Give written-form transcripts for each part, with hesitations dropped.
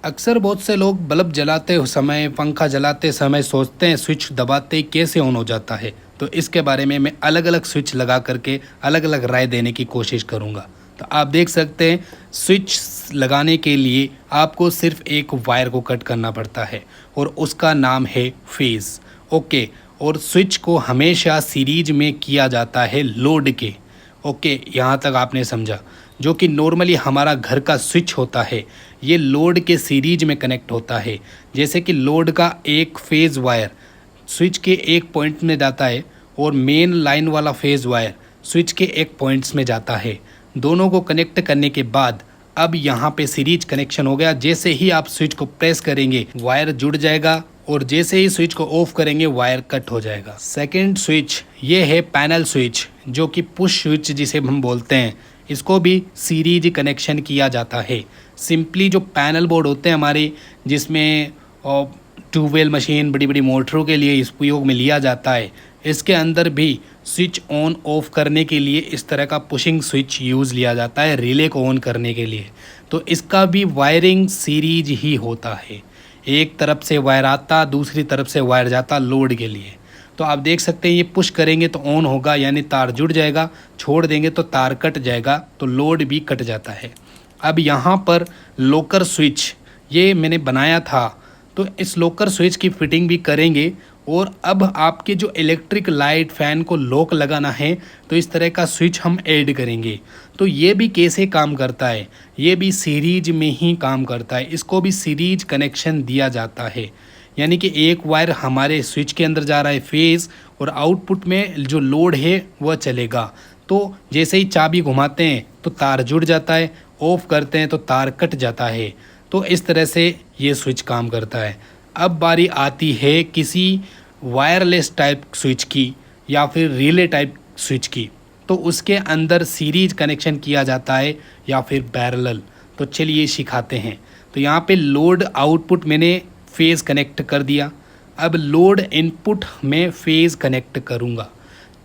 अक्सर बहुत से लोग बल्ब जलाते समय, पंखा जलाते समय सोचते हैं स्विच दबाते ही कैसे ऑन हो जाता है। तो इसके बारे में मैं अलग अलग स्विच लगा करके अलग अलग राय देने की कोशिश करूंगा। तो आप देख सकते हैं स्विच लगाने के लिए आपको सिर्फ एक वायर को कट करना पड़ता है और उसका नाम है फेज़। ओके। और स्विच को हमेशा सीरीज में किया जाता है लोड के। ओके, यहाँ तक आपने समझा। जो कि नॉर्मली हमारा घर का स्विच होता है ये लोड के सीरीज में कनेक्ट होता है। जैसे कि लोड का एक फेज़ वायर स्विच के एक पॉइंट में जाता है और मेन लाइन वाला फेज़ वायर स्विच के एक पॉइंट्स में जाता है। दोनों को कनेक्ट करने के बाद अब यहाँ पे सीरीज कनेक्शन हो गया। जैसे ही आप स्विच को प्रेस करेंगे वायर जुड़ जाएगा और जैसे ही स्विच को ऑफ करेंगे वायर कट हो जाएगा। सेकंड स्विच ये है पैनल स्विच, जो कि पुश स्विच जिसे हम बोलते हैं। इसको भी सीरीज कनेक्शन किया जाता है। सिंपली जो पैनल बोर्ड होते हैं हमारे, जिसमें ट्यूबवेल मशीन बड़ी बड़ी मोटरों के लिए इस उपयोग में लिया जाता है, इसके अंदर भी स्विच ऑन ऑफ करने के लिए इस तरह का पुशिंग स्विच यूज़ लिया जाता है रिले को ऑन करने के लिए। तो इसका भी वायरिंग सीरीज ही होता है। एक तरफ से वायर आता, दूसरी तरफ से वायर जाता लोड के लिए। तो आप देख सकते हैं ये पुश करेंगे तो ऑन होगा, यानी तार जुड़ जाएगा, छोड़ देंगे तो तार कट जाएगा, तो लोड भी कट जाता है। अब यहाँ पर लोकर स्विच ये मैंने बनाया था, तो इस लोकर स्विच की फिटिंग भी करेंगे। और अब आपके जो इलेक्ट्रिक लाइट फैन को लॉक लगाना है तो इस तरह का स्विच हम ऐड करेंगे। तो ये भी कैसे काम करता है, ये भी सीरीज में ही काम करता है। इसको भी सीरीज कनेक्शन दिया जाता है, यानी कि एक वायर हमारे स्विच के अंदर जा रहा है फेज़, और आउटपुट में जो लोड है वह चलेगा। तो जैसे ही चाबी घुमाते हैं तो तार जुड़ जाता है, ऑफ करते हैं तो तार कट जाता है। तो इस तरह से ये स्विच काम करता है। अब बारी आती है किसी वायरलेस टाइप स्विच की या फिर रिले टाइप स्विच की। तो उसके अंदर सीरीज कनेक्शन किया जाता है या फिर पैरेलल। तो चलिए सिखाते हैं। तो यहाँ पे लोड आउटपुट मैंने फेज़ कनेक्ट कर दिया। अब लोड इनपुट में फेज़ कनेक्ट करूँगा।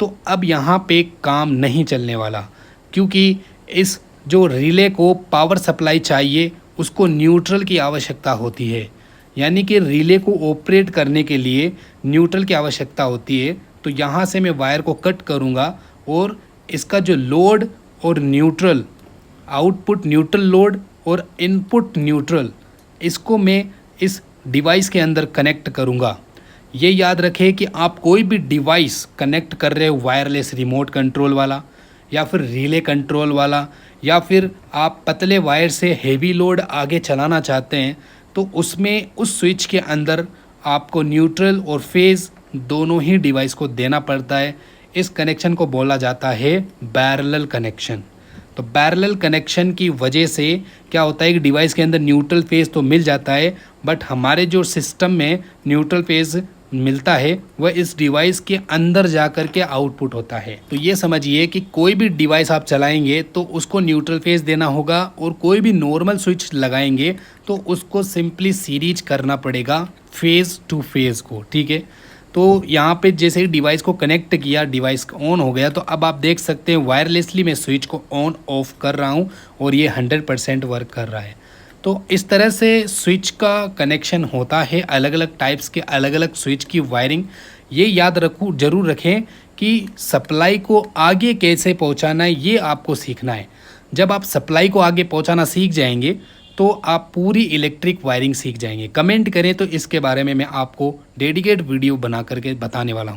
तो अब यहाँ पे काम नहीं चलने वाला, क्योंकि इस जो रिले को पावर सप्लाई चाहिए उसको न्यूट्रल की आवश्यकता होती है। यानी कि रिले को ऑपरेट करने के लिए न्यूट्रल की आवश्यकता होती है। तो यहाँ से मैं वायर को कट करूँगा और इसका जो लोड और न्यूट्रल, आउटपुट न्यूट्रल लोड और इनपुट न्यूट्रल, इसको मैं इस डिवाइस के अंदर कनेक्ट करूँगा। ये याद रखें कि आप कोई भी डिवाइस कनेक्ट कर रहे हो, वायरलेस रिमोट कंट्रोल वाला या फिर रिले कंट्रोल वाला, या फिर आप पतले वायर से हेवी लोड आगे चलाना चाहते हैं, तो उसमें उस स्विच के अंदर आपको न्यूट्रल और फेज़ दोनों ही डिवाइस को देना पड़ता है। इस कनेक्शन को बोला जाता है पैरेलल कनेक्शन। तो पैरेलल कनेक्शन की वजह से क्या होता है कि डिवाइस के अंदर न्यूट्रल फेज़ तो मिल जाता है, बट हमारे जो सिस्टम में न्यूट्रल फेज़ मिलता है वह इस डिवाइस के अंदर जा कर के आउटपुट होता है। तो ये समझिए कि कोई भी डिवाइस आप चलाएंगे तो उसको न्यूट्रल फेज देना होगा, और कोई भी नॉर्मल स्विच लगाएंगे तो उसको सिंपली सीरीज करना पड़ेगा फेज़ टू फेज़ को। ठीक है। तो यहाँ पे जैसे ही डिवाइस को कनेक्ट किया, डिवाइस ऑन हो गया। तो अब आप देख सकते हैं वायरलेसली मैं स्विच को ऑन ऑफ कर रहा हूँ और ये 100% वर्क कर रहा है। तो इस तरह से स्विच का कनेक्शन होता है। अलग अलग टाइप्स के अलग अलग स्विच की वायरिंग। ये याद ज़रूर रखें कि सप्लाई को आगे कैसे पहुंचाना है, ये आपको सीखना है। जब आप सप्लाई को आगे पहुंचाना सीख जाएंगे तो आप पूरी इलेक्ट्रिक वायरिंग सीख जाएंगे। कमेंट करें तो इसके बारे में मैं आपको डेडिकेट वीडियो बना करके बताने वाला हूँ।